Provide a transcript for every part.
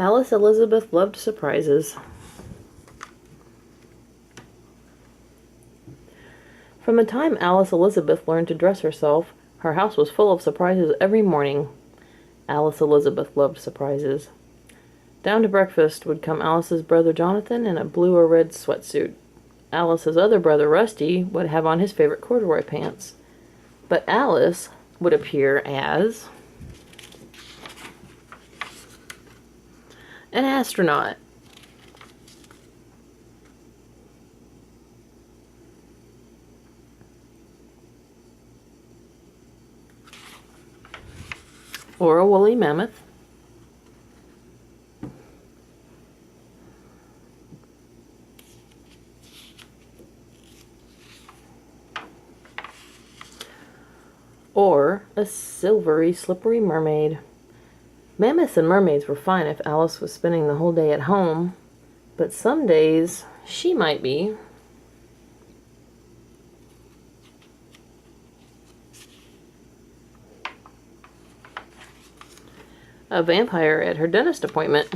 Alice Elizabeth loved surprises. From the time Alice Elizabeth learned to dress herself, her house was full of surprises every morning. Alice Elizabeth loved surprises. Down to breakfast would come Alice's brother Jonathan in a blue or red sweatsuit. Alice's other brother Rusty would have on his favorite corduroy pants. But Alice would appear as an astronaut. Or a woolly mammoth. Or a silvery, slippery mermaid. Mammoths and mermaids were fine if Alice was spending the whole day at home, but some days she might be a vampire at her dentist appointment.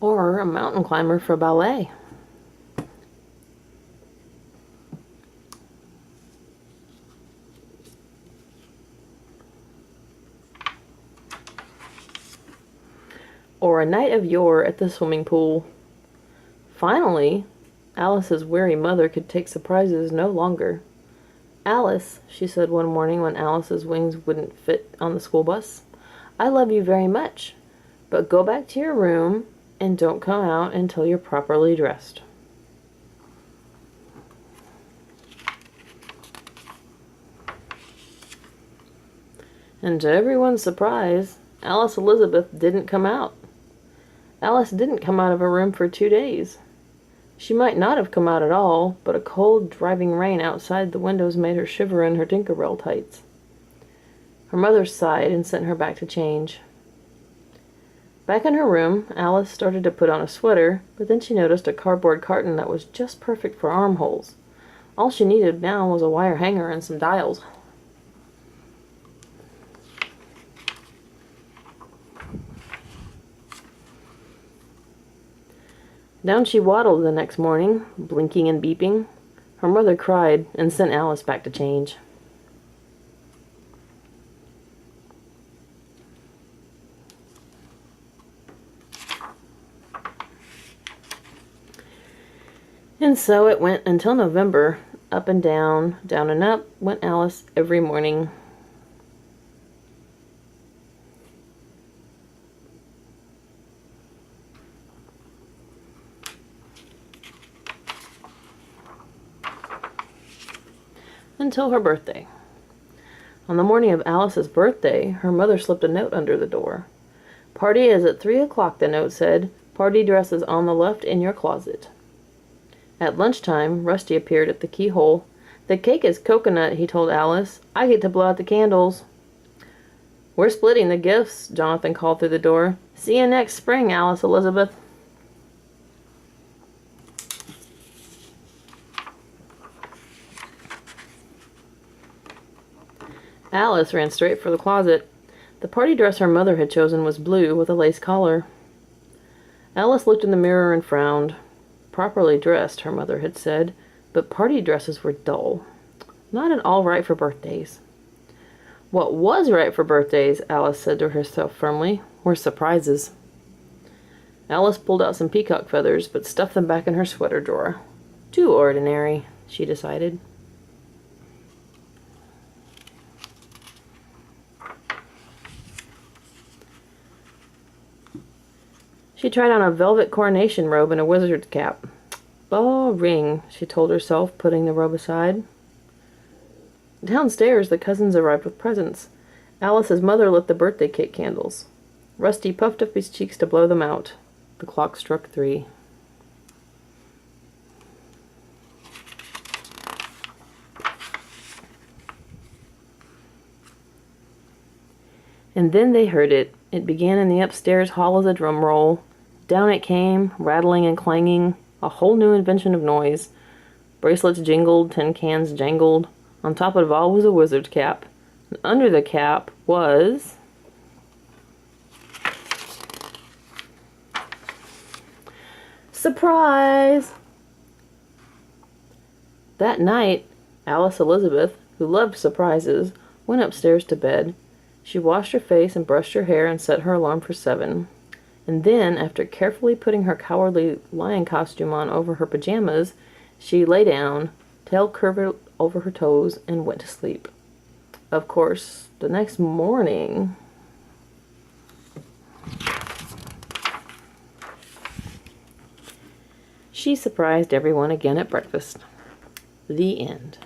Or a mountain climber for ballet. Or a knight of yore at the swimming pool. Finally, Alice's weary mother could take surprises no longer. "Alice," she said one morning when Alice's wings wouldn't fit on the school bus, "I love you very much, but go back to your room and don't come out until you're properly dressed." And to everyone's surprise, Alice Elizabeth didn't come out. Alice didn't come out of her room for 2 days. She might not have come out at all, but a cold, driving rain outside the windows made her shiver in her Tinkerbell tights. Her mother sighed and sent her back to change. Back in her room, Alice started to put on a sweater, but then she noticed a cardboard carton that was just perfect for armholes. All she needed now was a wire hanger and some dials. Down she waddled the next morning, blinking and beeping. Her mother cried and sent Alice back to change. And so it went until November. Up and down and up went Alice every morning. Until her birthday. On the morning of Alice's birthday, her mother slipped a note under the door. "Party is at 3 o'clock," the note said. "Party dress is on the left in your closet." At lunchtime, Rusty appeared at the keyhole. "The cake is coconut," he told Alice. "I get to blow out the candles." "We're splitting the gifts," Jonathan called through the door. "See you next spring, Alice Elizabeth." Alice ran straight for the closet. The party dress her mother had chosen was blue with a lace collar. Alice looked in the mirror and frowned. Properly dressed, her mother had said, but party dresses were dull. Not at all right for birthdays. What was right for birthdays, Alice said to herself firmly, were surprises. Alice pulled out some peacock feathers, but stuffed them back in her sweater drawer. Too ordinary, she decided. She tried on a velvet coronation robe and a wizard's cap. Boring, she told herself, putting the robe aside. Downstairs, the cousins arrived with presents. Alice's mother lit the birthday cake candles. Rusty puffed up his cheeks to blow them out. The clock struck 3. And then they heard it. It began in the upstairs hall as a drum roll. Down it came, rattling and clanging, a whole new invention of noise. Bracelets jingled, tin cans jangled. On top of it all was a wizard's cap. And under the cap was... surprise! That night, Alice Elizabeth, who loved surprises, went upstairs to bed. She washed her face and brushed her hair and set her alarm for 7. And then, after carefully putting her cowardly lion costume on over her pajamas, she lay down, tail curved over her toes, and went to sleep. Of course, the next morning... she surprised everyone again at breakfast. The end.